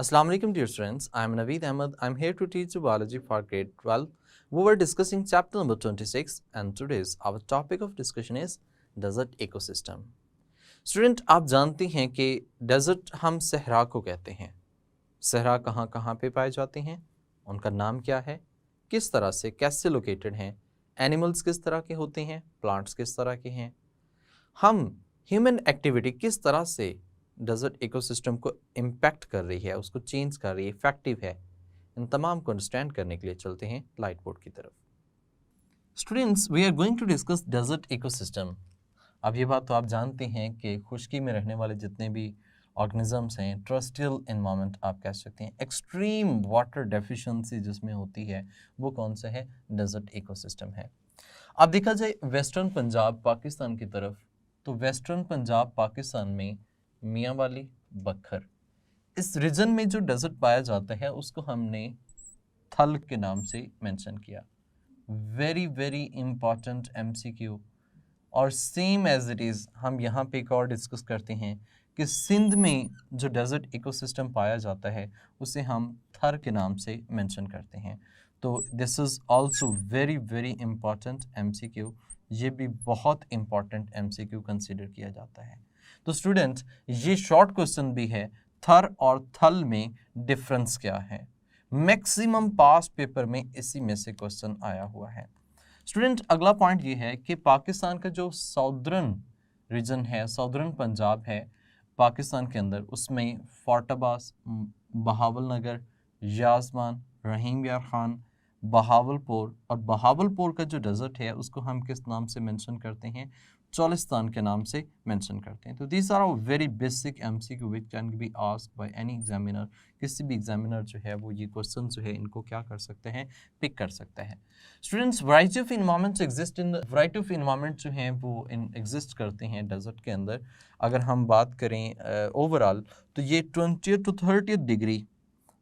Assalamu alaikum dear students, I am Naveed Ahmed. I am here to teach you biology for grade 12. We were discussing chapter number 26 and today's our topic of discussion is desert ecosystem. Student, आप जानते हैं कि desert हम सहरा को कहते हैं. सहरा कहाँ कहाँ पे पाए जाते हैं, उनका नाम क्या है, किस तरह से कैसे लोकेटेड हैं, एनिमल्स किस तरह के होते हैं, प्लांट्स किस तरह के हैं, हम ह्यूमन एक्टिविटी किस तरह से डेजर्ट इकोसिस्टम को इम्पैक्ट कर रही है, उसको चेंज कर रही है, इफेक्टिव है, इन तमाम को अंडरस्टैंड करने के लिए चलते हैं लाइट बोर्ड की तरफ. Students, we are going to discuss desert ecosystem. अब ये बात तो आप जानते हैं कि खुश्की में रहने वाले जितने भी ऑर्गेनिजम्स हैं, ट्रस्टियल एनवायरनमेंट आप कह सकते हैं, एक्सट्रीम वाटर डेफिशिएंसी जिसमें होती है, वो कौन सा है? डेजर्ट इकोसिस्टम है. अब देखा जाए वेस्टर्न पंजाब पाकिस्तान की तरफ, तो वेस्टर्न पंजाब पाकिस्तान में मियाँ वाली, बखर, इस रीजन में जो डेजर्ट पाया जाता है उसको हमने थल के नाम से मेंशन किया. Very very important MCQ. और सेम एज इट इज़ हम यहाँ पे एक और डिस्कस करते हैं कि सिंध में जो डेजर्ट इकोसिस्टम पाया जाता है उसे हम थर के नाम से मेंशन करते हैं. तो this is also very very important MCQ. ये भी बहुत इंपॉर्टेंट एमसीक्यू कंसिडर किया जाता है. तो स्टूडेंट, ये शॉर्ट क्वेश्चन भी है, थर और थल में डिफरेंस क्या है. मैक्सिमम पास्ट पेपर में इसी में से क्वेश्चन आया हुआ है. स्टूडेंट, अगला पॉइंट ये है कि पाकिस्तान का जो साउदर्न रीजन है, साउदर्न पंजाब है पाकिस्तान के अंदर, उसमें फोर्टाबास, बहावलनगर, याजमान, रहीम यार खान, बहावलपुर, और बहावलपुर का जो डेजर्ट है उसको हम किस नाम से मेंशन करते हैं? चोलिस्तान के नाम से मेंशन करते हैं. तो these are very basic MCQ which can be asked by any examiner. किसी भी एग्जामिनर जो है वो ये क्वेश्चन जो है इनको क्या कर सकते हैं? पिक कर सकते हैं. Students, variety of environments exist in the variety of environment जो हैं वो एग्जिस्ट करते हैं डेजर्ट के अंदर. अगर हम बात करें ओवरऑल तो ये 20 to 30 degree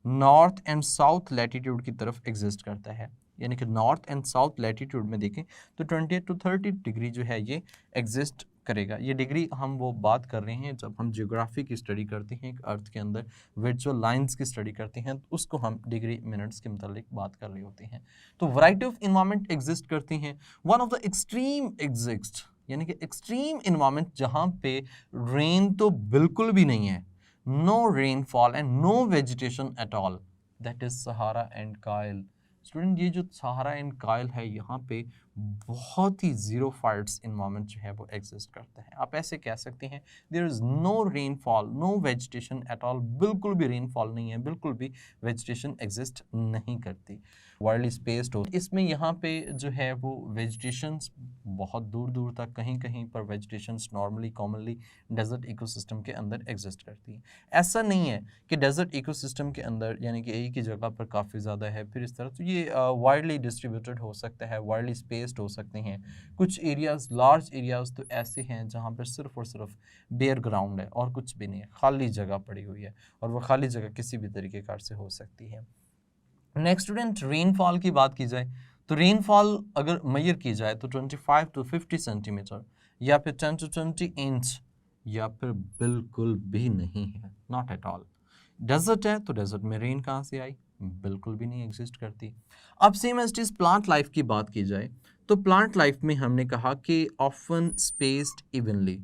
north and south latitude की तरफ एग्जिस्ट करता है. यानी कि नॉर्थ एंड साउथ लैटिट्यूड में देखें तो 20 to 30 डिग्री जो है ये एग्जिस्ट करेगा. ये डिग्री हम वो बात कर रहे हैं जब हम ज्योग्राफी की स्टडी करते हैं, अर्थ के अंदर वर्चुअल लाइंस की स्टडी करते हैं, तो उसको हम डिग्री मिनट्स के मुतालिक बात कर रहे होते हैं. तो वैरायटी ऑफ इन्वायरमेंट एग्जिस्ट करती हैं. One of the extreme exist, यानी कि एक्सट्रीम इन्वायरमेंट जहाँ पे रेन तो बिल्कुल भी नहीं है, no rainfall and no vegetation at all, that is Sahara and कायल. स्टूडेंट, ये जो सहारा एंड कायल है यहाँ पे बहुत ही जीरोफाइट्स इन्वायरमेंट जो है वो एग्जिस्ट करता है. आप ऐसे कह सकते हैं there is no rainfall, no vegetation at all. बिल्कुल भी रेनफॉल नहीं है, बिल्कुल भी वेजिटेशन एग्जिस्ट नहीं करती. वाइडली स्पेस्ड हो, इसमें यहाँ पे जो है वो वेजिटेशंस बहुत दूर दूर तक, कहीं कहीं पर vegetations normally commonly desert ecosystem के अंदर एग्जिस्ट करती है. ऐसा नहीं है कि डेजर्ट इकोसिस्टम के अंदर यानी कि एक ही जगह पर काफ़ी ज़्यादा है फिर इस तरह. तो ये वाइडली डिस्ट्रीब्यूटेड हो सकता है, वाइडली स्पेस्ड हो सकते हैं. कुछ एरियाज़, लार्ज एरियाज़ तो ऐसे हैं जहाँ पर सिर्फ और सिर्फ बेयर ग्राउंड है और कुछ भी नहीं है, खाली जगह पड़ी हुई है, और वो खाली जगह किसी भी तरीके कार से हो सकती है. नेक्स्ट स्टूडेंट, रेनफॉल की बात की जाए तो रेनफॉल अगर मेजर की जाए तो 25 to 50 सेंटीमीटर या फिर 10 to 20 इंच, या फिर बिल्कुल भी नहीं है, नॉट एट ऑल. डेजर्ट है तो डेजर्ट में रेन कहाँ से आई? बिल्कुल भी नहीं एग्जिस्ट करती. अब same as is plant life की बात की जाए तो प्लांट लाइफ में हमने कहा कि ऑफन स्पेस्ड इवनली,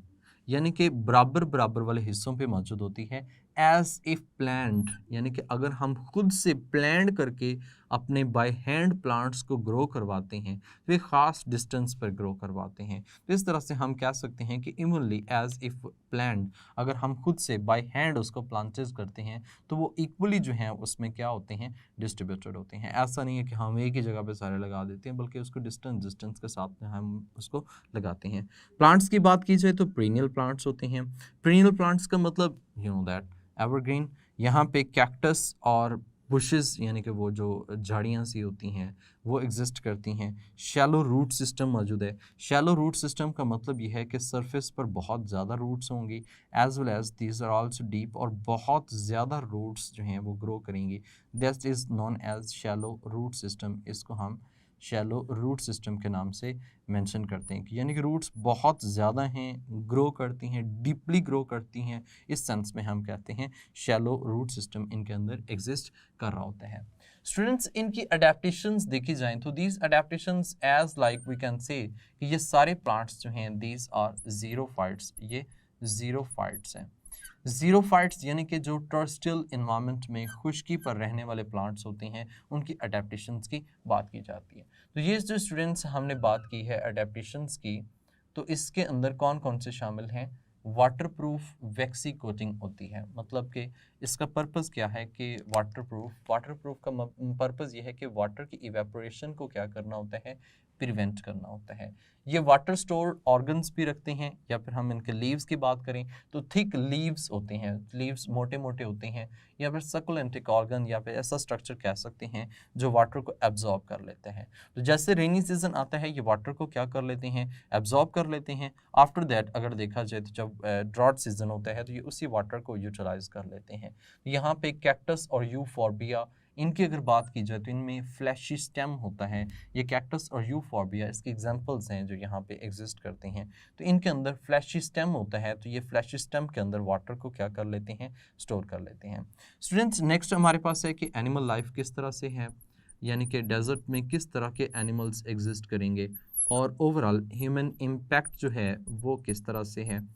यानी कि बराबर बराबर वाले हिस्सों पे मौजूद होती है. एज इफ प्लांट, यानी कि अगर हम खुद से प्लान करके अपने बाय हैंड प्लांट्स को ग्रो करवाते हैं तो एक ख़ास डिस्टेंस पर ग्रो करवाते हैं. तो इस तरह से हम कह सकते हैं कि इवनली एज इफ प्लांट, अगर हम खुद से बाय हैंड उसको प्लांटेज करते हैं तो वो इक्वली जो हैं उसमें क्या होते हैं? डिस्ट्रीब्यूटेड होते हैं. ऐसा नहीं है कि हम एक ही जगह पे सारे लगा देते हैं, बल्कि उसको डिस्टेंस डिस्टेंस के साथ में हम उसको लगाते हैं. प्लांट्स की बात की जाए तो पेरिनियल प्लांट्स होते हैं. पेरिनियल प्लांट्स का मतलब यू नो दैट एवरग्रीन. यहाँ पे कैक्टस और बुशेस, यानी कि वो जो झाड़ियाँ सी होती हैं वो एग्जिस्ट करती हैं. शैलो रूट सिस्टम मौजूद है. शैलो रूट सिस्टम का मतलब ये है कि सरफेस पर बहुत ज़्यादा रूट्स होंगी, as well as these are also deep, और बहुत ज़्यादा रूट्स जो हैं वो ग्रो करेंगी. That is known as shallow root system. इसको हम शैलो रूट सिस्टम के नाम से मेंशन करते हैं, यानी कि रूट्स बहुत ज़्यादा हैं, ग्रो करती हैं, डीपली ग्रो करती हैं, इस सेंस में हम कहते हैं शैलो रूट सिस्टम इनके अंदर एग्जिस्ट कर रहा होता है। स्टूडेंट्स, इनकी अडेप्टेशंस देखी जाएं तो these adaptations as like we can say कि ये सारे प्लांट्स जो हैं दीज आर ज़ीरोफाइट्स, ये ज़ीरोफाइट्स हैं। ज़ीरोफाइट्स यानी कि जो टर्स्टियल इन्वायरमेंट में खुश्की पर रहने वाले प्लांट्स होते हैं, उनकी अडेप्टेशंस की बात की जाती है। तो ये जो स्टूडेंट्स हमने बात की है अडेप्टेशंस की, तो इसके अंदर कौन कौन से शामिल हैं? वाटरप्रूफ वैक्सी कोटिंग होती है, मतलब कि इसका पर्पस क्या है कि वाटरप्रूफ का पर्पस ये है कि वाटर की इवेपोरेशन को क्या करना होता है, प्रिवेंट करना होता है। ये वाटर स्टोर ऑर्गन्स भी रखते हैं, या फिर हम इनके लीव्स की बात करें तो थिक लीव्स होते हैं, लीव्स मोटे मोटे होते हैं, या फिर सकुलेंटिक ऑर्गन या फिर ऐसा स्ट्रक्चर कह सकते हैं जो वाटर को एब्जॉर्ब कर लेते हैं। तो जैसे रेनी सीजन आता है ये वाटर को क्या कर लेते हैं, एब्जॉर्ब कर लेते हैं। आफ्टर दैट अगर देखा जाए तो जब ड्रॉट सीजन होता है तो ये उसी वाटर को यूटिलाइज कर लेते हैं। तो यहाँ पे कैक्टस और यूफॉर्बिया, इनकी अगर बात की जाए तो इनमें फ्लैशी स्टेम होता है। ये कैक्टस और यूफॉर्बिया इसके एग्जांपल्स हैं जो यहाँ पे एग्जिस्ट करते हैं। तो इनके अंदर फ्लैशी स्टेम होता है, तो ये फ्लैशी स्टेम के अंदर वाटर को क्या कर लेते हैं, स्टोर कर लेते हैं। स्टूडेंट्स, नेक्स्ट हमारे पास है कि एनिमल लाइफ किस तरह से है, यानी कि डेजर्ट में किस तरह के एनिमल्स एग्जिस्ट करेंगे, और ओवरऑल ह्यूमन इम्पैक्ट जो है वो किस तरह से है,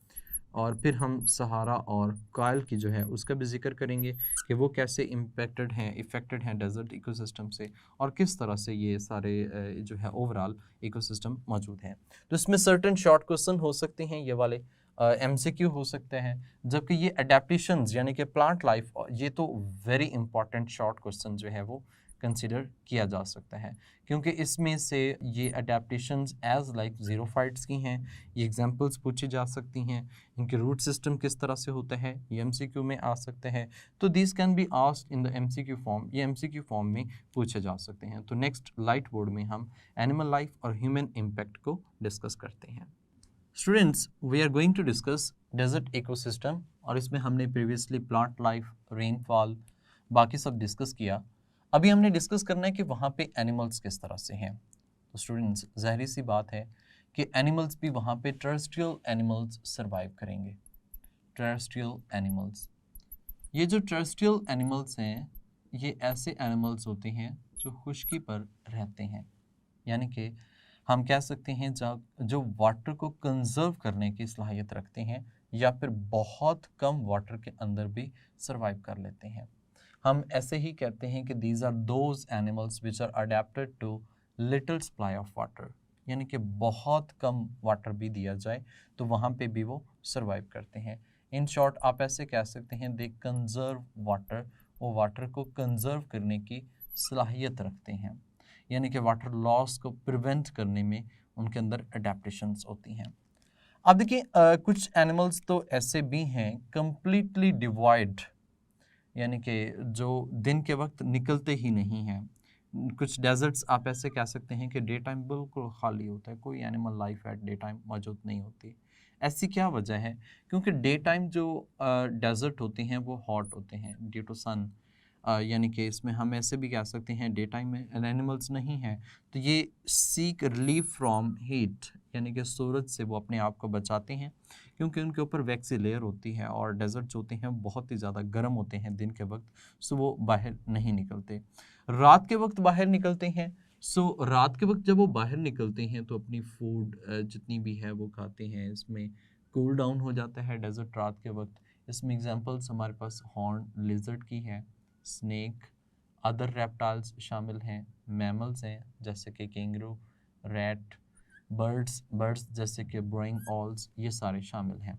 और फिर हम सहारा और कायल की जो है उसका भी जिक्र करेंगे कि वो कैसे इफ़ेक्टेड हैं डेजर्ट इकोसिस्टम से, और किस तरह से ये सारे जो है ओवरऑल इकोसिस्टम मौजूद हैं। तो इसमें सर्टेन शॉर्ट क्वेश्चन हो सकते हैं, ये वाले MCQ हो सकते हैं, जबकि ये अडेप्टेशंस यानी कि प्लांट लाइफ, ये तो वेरी इंपॉर्टेंट शॉर्ट क्वेश्चन जो है वो कंसिडर किया जा सकता है, क्योंकि इसमें से ये अडेप्टेशंस एज लाइक ज़ीरोफाइट्स की हैं, ये एग्जांपल्स पूछी जा सकती हैं। इनके रूट सिस्टम किस तरह से होता है ये MCQ में आ सकते हैं। तो this can be asked in the MCQ form, ये MCQ फॉर्म में पूछे जा सकते हैं। तो नेक्स्ट लाइट बोर्ड में हम एनिमल लाइफ और ह्यूमन इम्पैक्ट को डिस्कस करते हैं। Students, we are going to discuss desert ecosystem, और इसमें हमने प्रीवियसली प्लांट लाइफ, रेनफॉल, बाकी सब डिस्कस किया। अभी हमने डिस्कस करना है कि वहाँ पे एनिमल्स किस तरह से हैं। तो स्टूडेंट्स, ज़ाहिर सी बात है कि एनिमल्स भी वहाँ पे टेरेस्ट्रियल एनिमल्स सर्वाइव करेंगे। टेरेस्ट्रियल एनिमल्स, ये जो टेरेस्ट्रियल एनिमल्स हैं ये ऐसे एनिमल्स होते हैं जो खुश्की पर रहते हैं, यानी कि हम कह सकते हैं जो वाटर को कंजर्व करने की सलाहियत रखते हैं, या फिर बहुत कम वाटर के अंदर भी सर्वाइव कर लेते हैं। हम ऐसे ही कहते हैं कि these are those animals which are adapted to little supply of water, यानी कि बहुत कम वाटर भी दिया जाए तो वहाँ पे भी वो सर्वाइव करते हैं। इन शॉर्ट आप ऐसे कह सकते हैं दे कंजर्व वाटर, वो वाटर को कंजर्व करने की सलाहियत रखते हैं, यानी कि वाटर लॉस को प्रिवेंट करने में उनके अंदर अडेप्टेशंस होती हैं। अब देखिए कुछ एनिमल्स तो ऐसे भी हैं कंप्लीटली डिवॉइड, यानी कि जो दिन के वक्त निकलते ही नहीं हैं। कुछ डेजर्ट्स आप ऐसे कह सकते हैं कि डे टाइम बिल्कुल खाली होता है, कोई animal life at day time मौजूद नहीं होती। ऐसी क्या वजह है? क्योंकि डे टाइम जो डेजर्ट होते हैं वो हॉट होते हैं ड्यू टू सन, यानी कि इसमें हम ऐसे भी कह सकते हैं डे टाइम में एनिमल्स नहीं हैं तो ये सीक रिलीफ फ्रॉम हीट, यानी कि सूरज से वो अपने आप को बचाते हैं, क्योंकि उनके ऊपर वैक्सी लेयर होती है और डेजर्ट्स होते हैं बहुत ही ज़्यादा गर्म होते हैं दिन के वक्त, सो वो बाहर नहीं निकलते। रात के वक्त बाहर निकलते हैं, सो रात के वक्त जब वो बाहर निकलते हैं तो अपनी फूड जितनी भी है वो खाते हैं, इसमें कूल डाउन हो जाता है डेजर्ट रात के वक्त। इसमें एग्जांपल्स हमारे पास हॉर्न लिजर्ड की है, स्नेक, अदर रेप्टाइल्स शामिल हैं, मैमल्स हैं जैसे कि कैंगरू, रैट, बर्ड्स जैसे कि ब्रोइंग ऑल्स, ये सारे शामिल हैं।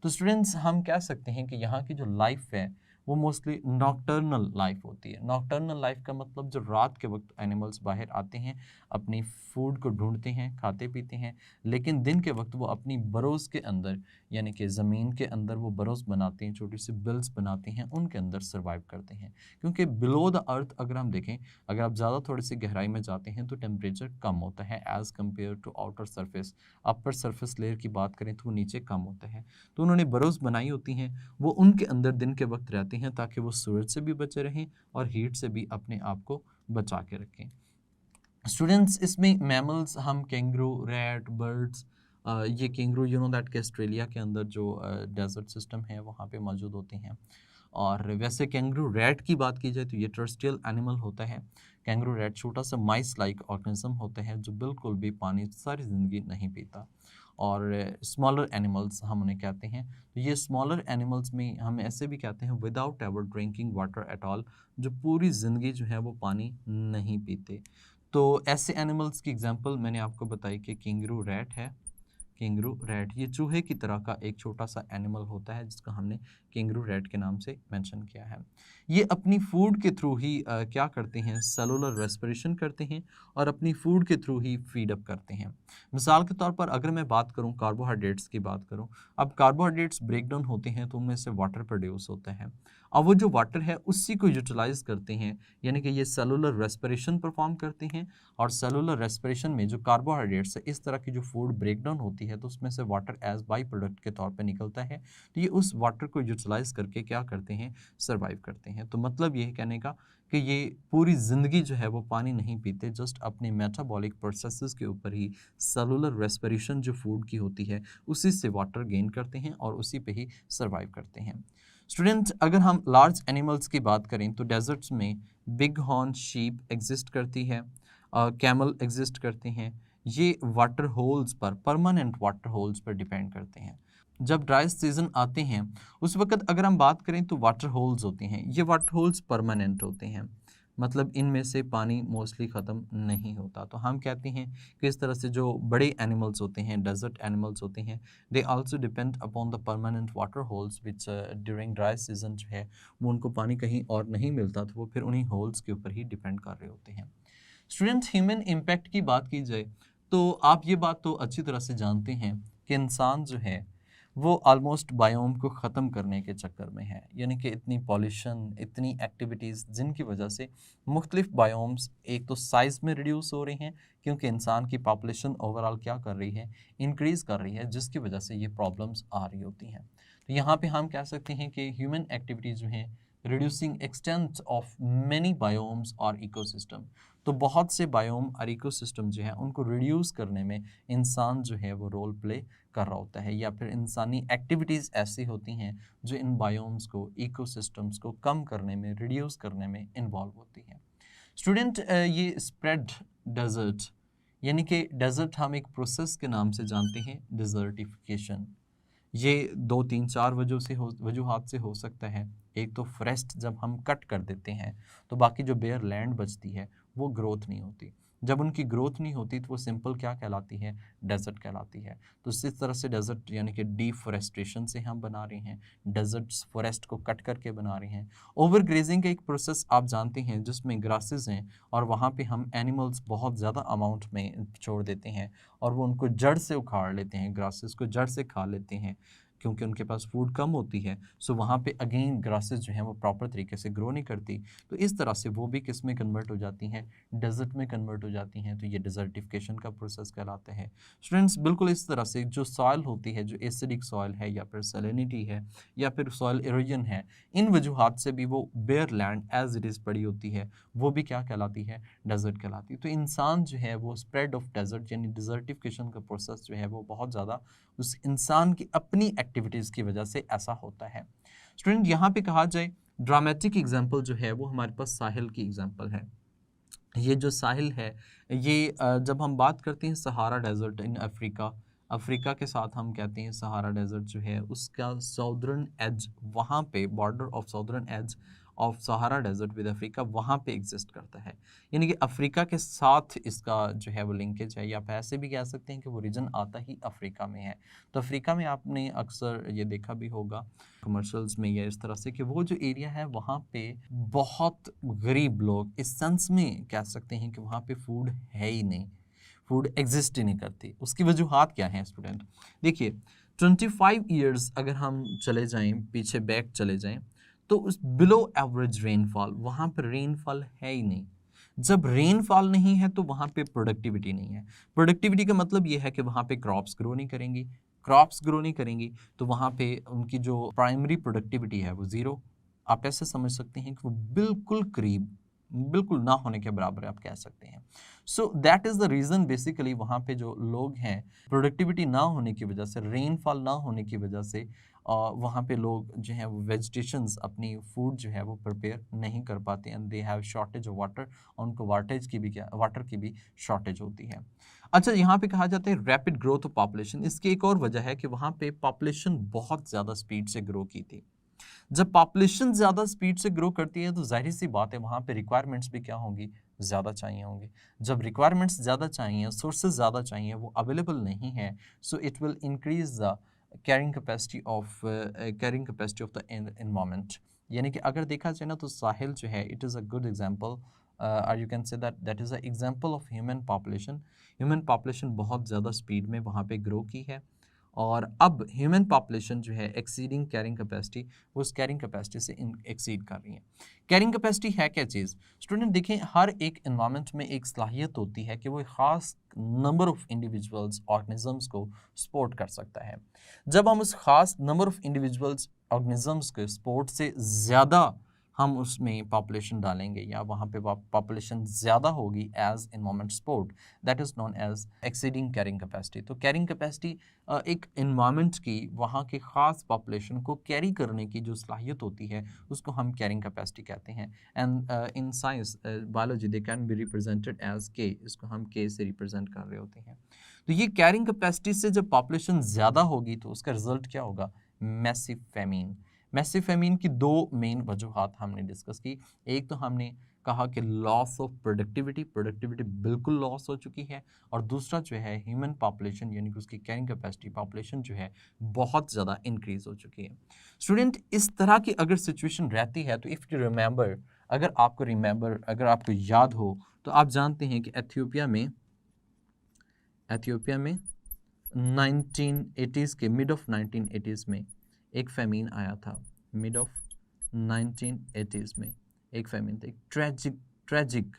तो स्टूडेंट्स, हम कह सकते हैं कि यहाँ की जो लाइफ है वो मोस्टली नॉकटर्नल लाइफ होती है। नॉकटर्नल लाइफ का मतलब जो रात के वक्त एनिमल्स बाहर आते हैं, अपनी फूड को ढूंढते हैं, खाते पीते हैं, लेकिन दिन के वक्त वो अपनी बरोज़ के अंदर, यानी कि ज़मीन के अंदर वो बरोज़ बनाते हैं, छोटी सी बिल्स बनाते हैं, उनके अंदर सर्वाइव करते हैं। क्योंकि बिलो द अर्थ अगर हम देखें, अगर आप ज़्यादा थोड़ी सी गहराई में जाते हैं तो टेम्परेचर कम होता है as compare to outer surface. Upper surface layer की बात करें तो वो नीचे कम होता है। तो उन्होंने बरोज़ बनाई होती हैं, वो उनके अंदर दिन के वक्त रहते हैं ताकि वो सूरज से भी बचे रहें और हीट से भी अपने आप को बचा के रखें। स्टूडेंट्स इसमें मैमल्स हम कैंगरू, रैट, बर्ड्स, ये कैंगरू यू नो दैट कि ऑस्ट्रेलिया के अंदर जो डेजर्ट सिस्टम है वहाँ पे मौजूद होते हैं। और वैसे कैंगरू रैट की बात की जाए तो ये टर्स्ट्रियल एनिमल होता है। कैंगरू रैट छोटा सा माइस लाइक ऑर्गेनिज्म होता है जो बिल्कुल भी पानी सारी ज़िंदगी नहीं पीता। और स्मॉलर एनिमल्स हम उन्हें कहते हैं। तो ये स्मॉलर एनिमल्स में हम ऐसे भी कहते हैं without ever drinking water at all, जो पूरी ज़िंदगी जो है वो पानी नहीं पीते। तो ऐसे एनिमल्स की एग्जांपल मैंने आपको बताई कि कैंगरू रैट है। कैंगरू रैट ये चूहे की तरह का एक छोटा सा एनिमल होता है जिसका हमने कैंगरू रैट के नाम से मेंशन किया है। ये अपनी फूड के थ्रू ही क्या करते हैं, सेलुलर रेस्पिरेशन करते हैं और अपनी फूड के थ्रू ही फीड अप करते हैं। मिसाल के तौर पर अगर मैं बात करूं कार्बोहाइड्रेट्स की बात करूं, अब कार्बोहाइड्रेट्स ब्रेक डाउन होते हैं तो उनमें से वाटर प्रोड्यूस होता है। अब वो जो वाटर है उसी को यूटिलाइज करते हैं, यानी कि ये सेलुलर रेस्पिरेशन परफॉर्म करते हैं। और सेलुलर रेस्पिरेशन में जो कार्बोहाइड्रेट्स है, इस तरह की जो फूड ब्रेकडाउन होती है तो उसमें से वाटर एज बाई प्रोडक्ट के तौर पे निकलता है। तो ये उस वाटर को यूटिलाइज करके क्या करते हैं, सर्वाइव करते हैं। तो मतलब ये कहने का कि ये पूरी ज़िंदगी जो है वो पानी नहीं पीते, जस्ट अपने मेटाबॉलिक प्रोसेसेस के ऊपर ही सेलुलर रेस्पिरेशन जो फूड की होती है उसी से वाटर गेन करते हैं और उसी पे ही सर्वाइव करते हैं। स्टूडेंट अगर हम लार्ज एनिमल्स की बात करें तो डेजर्ट्स में बिग हॉर्न शीप एग्जिस्ट करती है, कैमल एग्जिस्ट करते हैं। ये वाटर होल्स पर, परमानेंट वाटर होल्स पर डिपेंड करते हैं। जब ड्राई सीजन आते हैं उस वक्त अगर हम बात करें तो वाटर होल्स होते हैं, ये वाटर होल्स परमानेंट होते हैं, मतलब इनमें से पानी मोस्टली ख़त्म नहीं होता। तो हम कहते हैं कि इस तरह से जो बड़े एनिमल्स होते हैं, डेजर्ट एनिमल्स होते हैं, they also depend upon the permanent water holes which during dry season जो है वो उनको पानी कहीं और नहीं मिलता तो वो फिर उन्हीं होल्स के ऊपर ही डिपेंड कर रहे होते हैं। स्टूडेंट्स ह्यूमन इम्पैक्ट की बात की जाए तो आप ये बात तो अच्छी तरह से जानते हैं कि इंसान जो है वो ऑलमोस्ट बायोम को ख़त्म करने के चक्कर में है, यानी कि इतनी पॉल्यूशन, इतनी एक्टिविटीज़ जिनकी वजह से मुख्तलिफ बायोम्स एक तो साइज़ में रिड्यूस हो रही हैं क्योंकि इंसान की पॉपुलेशन ओवरऑल क्या कर रही है, इंक्रीज़ कर रही है, जिसकी वजह से ये प्रॉब्लम्स आ रही होती हैं। तो यहाँ पे हम कह सकते हैं कि ह्यूमन एक्टिविटीज़ जो हैं reducing extent of many biomes और इकोसिस्टम, तो बहुत से बायोम और इकोसिस्टम जो है उनको रिड्यूस करने में इंसान जो है वो रोल प्ले कर रहा होता है, या फिर इंसानी एक्टिविटीज़ ऐसी होती हैं जो इन बायोम्स को, इकोसिस्टम्स को कम करने में, रिड्यूस करने में इन्वॉल्व होती हैं। स्टूडेंट ये स्प्रेड डेजर्ट, यानी कि डेजर्ट हम एक प्रोसेस के नाम से जानते हैं, डिज़र्टिफिकेशन। ये 2, 3, 4 वजूहात से हो सकता है। एक तो फॉरेस्ट जब हम कट कर देते हैं तो बाकी जो बेयर लैंड बचती है वो ग्रोथ नहीं होती। जब उनकी ग्रोथ नहीं होती तो वो सिंपल क्या कहलाती है, डेजर्ट कहलाती है। तो इस तरह से डेजर्ट यानी कि डिफॉरेस्टेशन से हम बना रहे हैं, डेजर्ट्स फॉरेस्ट को कट करके बना रहे हैं। ओवर ग्रेजिंग का एक प्रोसेस आप जानते हैं जिसमें ग्रासेस हैं और वहाँ पे हम एनिमल्स बहुत ज़्यादा अमाउंट में छोड़ देते हैं और वो उनको जड़ से उखाड़ लेते हैं, ग्रासेस को जड़ से खा लेते हैं क्योंकि उनके पास फूड कम होती है। सो वहाँ पे अगेन ग्रासेस जो हैं वो प्रॉपर तरीके से ग्रो नहीं करती, तो इस तरह से वो भी किस में कन्वर्ट हो जाती हैं, डेजर्ट में कन्वर्ट हो जाती हैं। तो ये डिजर्टिफिकेशन का प्रोसेस कहलाता है। स्टूडेंट्स बिल्कुल इस तरह से जो सॉइल होती है, जो एसिडिक सॉइल है या फिर सैलिनिटी है या फिर सॉइल इरोजन है, इन वजूहात से भी वो bare land as it is पड़ी होती है, वो भी क्या कहलाती है, डेजर्ट कहलाती है। तो इंसान जो है वो स्प्रेड ऑफ डेजर्ट यानी डिजर्टिफिकेशन का प्रोसेस जो है वो बहुत ज़्यादा उस इंसान की अपनी एक्टिविटीज़ की वजह से ऐसा होता है। स्टूडेंट यहाँ पे कहा जाए ड्रामेटिक एग्जाम्पल जो है वो हमारे पास साहिल की एग्जाम्पल है। ये जो साहिल है ये जब हम बात करते हैं Sahara desert in Africa, Africa के साथ हम कहते हैं सहारा डेजर्ट जो है उसका साउदर्न एज, वहाँ पे border of southern edge of Sahara desert with Africa वहाँ पे एग्जिस्ट करता है, यानी कि अफ्रीका के साथ इसका जो है वो लिंकेज है, या फिर ऐसे भी कह सकते हैं कि वो रीजन आता ही अफ्रीका में है। तो अफ्रीका में आपने अक्सर ये देखा भी होगा कमर्शियल्स में या इस तरह से कि वो जो एरिया है वहाँ पे बहुत गरीब लोग, इस सेंस में कह सकते हैं कि वहाँ पे फूड है ही नहीं, फूड एग्जिस्ट ही नहीं करती। उसकी वजूहात क्या हैं स्टूडेंट, देखिए 25 ईयर्स अगर हम चले जाएं पीछे, बैक चले जाएं, तो उस बिलो एवरेज रेनफॉल, वहाँ पर रेनफॉल है ही नहीं। जब रेनफॉल नहीं है तो वहाँ पे प्रोडक्टिविटी नहीं है। प्रोडक्टिविटी का मतलब ये है कि वहाँ पे क्रॉप्स ग्रो नहीं करेंगी, क्रॉप्स ग्रो नहीं करेंगी तो वहाँ पे उनकी जो प्राइमरी प्रोडक्टिविटी है वो ज़ीरो। आप ऐसे समझ सकते हैं कि वो बिल्कुल करीब बिल्कुल ना होने के बराबर आप कह सकते हैं। So that is the reason basically वहाँ पे जो लोग हैं, प्रोडक्टिविटी ना होने की वजह से, रेनफॉल ना होने की वजह से वहाँ पे लोग जो हैं वो वेजिटेशंस अपनी फूड जो है वो प्रिपेयर नहीं कर पाते and they have shortage of water, उनको वाटर की भी शॉर्टेज होती है। अच्छा, यहाँ पे कहा जाता है रैपिड ग्रोथ ऑफ पॉपुलेशन। इसकी एक और वजह है कि वहाँ पे पॉपुलेशन बहुत ज़्यादा स्पीड से ग्रो की थी। जब पॉपुलेशन ज़्यादा स्पीड से ग्रो करती है तो जाहिर सी बात है वहाँ पे रिक्वायरमेंट्स भी क्या होंगी, ज़्यादा चाहिए होंगे। जब रिक्वायरमेंट्स ज़्यादा चाहिए, सोर्सेज ज़्यादा चाहिए, वो अवेलेबल नहीं है, so it will increase the carrying capacity of the environment. यानी कि अगर देखा जाए ना तो साहिल जो है it is a good example, और you can say that is a example of human population. Human population बहुत ज़्यादा स्पीड में वहाँ पे ग्रो की है और अब ह्यूमन पॉपुलेशन जो है एक्सीडिंग कैरिंग कैपेसिटी, वो उस कैरिंग कैपेसिटी से एक्सीड कर रही है। कैरिंग कैपेसिटी है क्या चीज़? स्टूडेंट देखें, हर एक एनवायरनमेंट में एक सलाहियत होती है कि वो एक ख़ास नंबर ऑफ इंडिविजुअल्स ऑर्गेनिजम्स को सपोर्ट कर सकता है। जब हम उस ख़ास नंबर ऑफ इंडिविजुअल्स ऑर्गेनिजम्स के सपोर्ट से ज़्यादा हम उसमें पॉपुलेशन डालेंगे या वहाँ पे पॉपुलेशन ज़्यादा होगी as environment support, that is known as exceeding carrying capacity. तो कैरिंग कैपेसिटी एक इन्वायरमेंट की वहाँ के ख़ास पॉपुलेशन को कैरी करने की जो सलाहियत होती है उसको हम कैरिंग कैपेसिटी कहते हैं। And in science biology they can be represented as के, इसको हम के से रिप्रेजेंट कर रहे होते हैं। तो ये कैरिंग कैपेसिटी से जब पॉपुलेशन ज़्यादा होगी तो उसका रिजल्ट क्या होगा? Massive famine. मैसिव फेमीन की दो मेन वजूहात हमने डिस्कस की। एक तो हमने कहा कि लॉस ऑफ प्रोडक्टिविटी बिल्कुल लॉस हो चुकी है, और दूसरा जो है ह्यूमन पॉपुलेशन यानी कि उसकी कैरिंग कैपेसिटी पॉपुलेशन जो है बहुत ज़्यादा इंक्रीज हो चुकी है। स्टूडेंट, इस तरह की अगर सिचुएशन रहती है तो इफ़ यू रिमेंबर, अगर आपको याद हो तो आप जानते हैं कि एथियोपिया में 1980s के मिड ऑफ 1980s में एक फेमीन आया था। मिड ऑफ 1980s में एक फेमीन था, एक ट्रेजिक।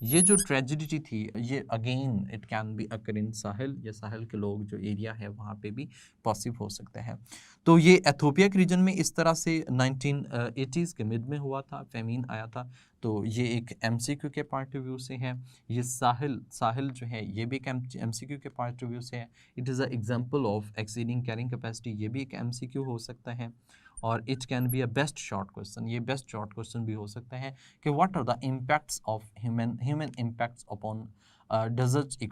ये जो ट्रेजिडी थी, ये again it can be occur in Sahel, या साहिल के लोग जो एरिया है वहाँ पे भी पॉसिबल हो सकते हैं। तो ये एथोपिया के रीजन में इस तरह से 1980s के मिड में हुआ था, फेमीन आया था। तो ये एक एमसीक्यू के पॉइंट ऑफ व्यू से है। ये साहिल जो है ये भी एक एमसीक्यू के पॉइंट ऑफ व्यू से है। It is a example of exceeding carrying capacity, ये भी एक एमसीक्यू हो सकता है। और it can be a best short question, ये बेस्ट शॉर्ट क्वेश्चन भी हो सकता है कि what are the impacts of human impacts upon desert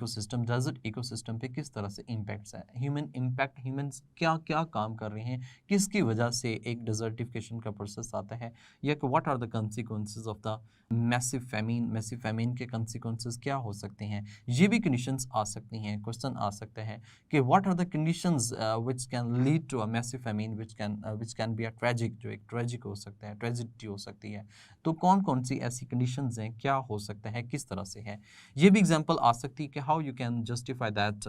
ecosystem पे किस तरह से इम्पैक्ट्स है, ह्यूमंस क्या क्या काम कर रहे हैं, किसकी वजह से एक डिजर्टिफिकेशन का प्रोसेस आता है, या कि what are the consequences of the massive famine के कंसिक्वेंसेस क्या हो सकते हैं। ये भी कंडीशंस आ सकती हैं, क्वेश्चन आ सकता है कि what are the conditions which can lead to a massive famine which can be a tragic, जो एक ट्रेजिक हो सकता है, ट्रेजिडी हो सकती है। तो कौन कौन सी ऐसी कंडीशंस हैं, क्या हो सकता है, किस तरह से है। ये भी एग्जांपल आ सकती है कि how you can justify that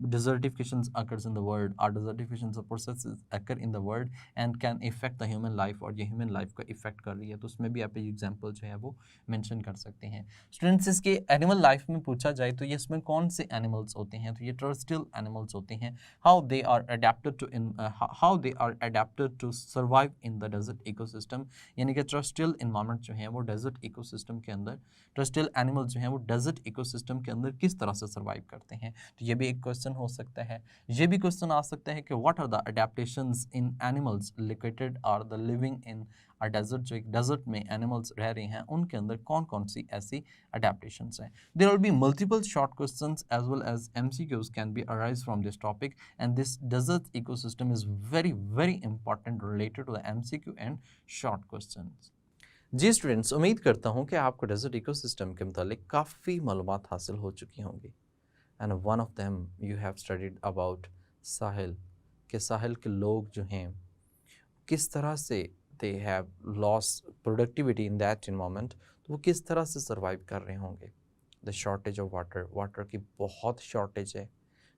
desertifications occurs in the world, or desertifications of processes occur in the world and can affect the human life, और ये ह्यूमन लाइफ को इफेक्ट कर रही है। तो उसमें भी आप एग्जांपल जो है वो मेंशन कर सकते हैं। स्टूडेंट्स, इसके एनिमल लाइफ में पूछा जाए तो ये इसमें कौन से एनिमल्स होते हैं, तो ये टर्स्टियल एनिमल्स होते हैं। How they are adapted to survive in the desert ecosystem, यानी कि टर्स्टियल इन्वायरमेंट जो है वो डेजर्ट इकोसिस्टम के अंदर, टर्स्टियल एनिमल जो हैं वो डेजर्ट इकोसिस्टम के अंदर किस तरह से सर्वाइव करते हैं। तो ये भी एक क्वेश्चन हो सकता है। ये भी क्वेश्चन आ सकता है कि what are the adaptations in animals located are the living in a desert, जो एक डेजर्ट में एनिमल्स रह रहे हैं उनके अंदर कौन कौन सी ऐसी अडेप्टेशंस हैं। There will be multiple short questions as well as MCQs can be arise from this topic, and this desert ecosystem is very very important related to the MCQ and short questions. जी students, उम्मीद करता हूँ कि आपको desert ecosystem के मुतालिक काफ़ी मालूमात हासिल हो चुकी होंगी। And one of them you have studied about Sahel, कि साहिल के लोग जो हैं किस तरह से they have loss productivity in that environment, तो वो किस तरह से सर्वाइव कर रहे होंगे। द शॉर्टेज ऑफ वाटर की बहुत शॉर्टेज है,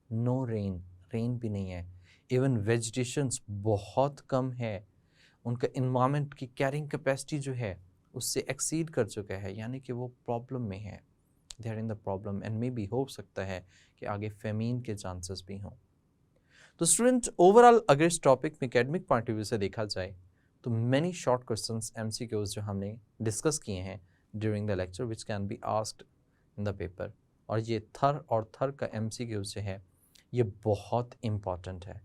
नो रेन भी नहीं है, इवन वेजिटेशंस बहुत कम है, उनका इन्वायरमेंट की कैरिंग कैपेसिटी जो है उससे एक्सीड कर चुका है, यानी कि वो प्रॉब्लम में है, they are in the problem, and maybe हो सकता है कि आगे फेमीन के चांसेस भी हों। तो स्टूडेंट, ओवरऑल अगर इस टॉपिक में एकेडमिक पॉइंट ऑफ व्यू से देखा जाए तो मैनी शॉर्ट क्वेश्चंस एमसीक्यूज जो हमने डिस्कस किए हैं during the lecture which can be asked in the paper. और ये थर और थर का MCQ जो है ये बहुत इम्पॉर्टेंट है।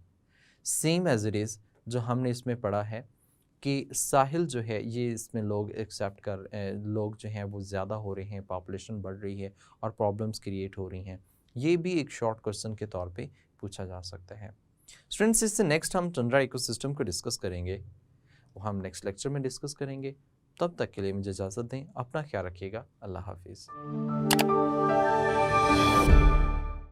सेम एज इट इज़ जो हमने इसमें पढ़ा है कि साहिल जो है ये इसमें लोग एक्सेप्ट लोग जो हैं वो ज़्यादा हो रहे हैं, पॉपुलेशन बढ़ रही है और प्रॉब्लम्स क्रिएट हो रही हैं, ये भी एक शॉर्ट क्वेश्चन के तौर पे पूछा जा सकता है। स्टूडेंट्स, इससे नेक्स्ट हम टंड्रा इकोसिस्टम को डिस्कस करेंगे, वो हम नेक्स्ट लेक्चर में डिस्कस करेंगे। तब तक के लिए मुझे इजाज़त दें, अपना ख्याल रखिएगा, अल्लाह हाफिज़।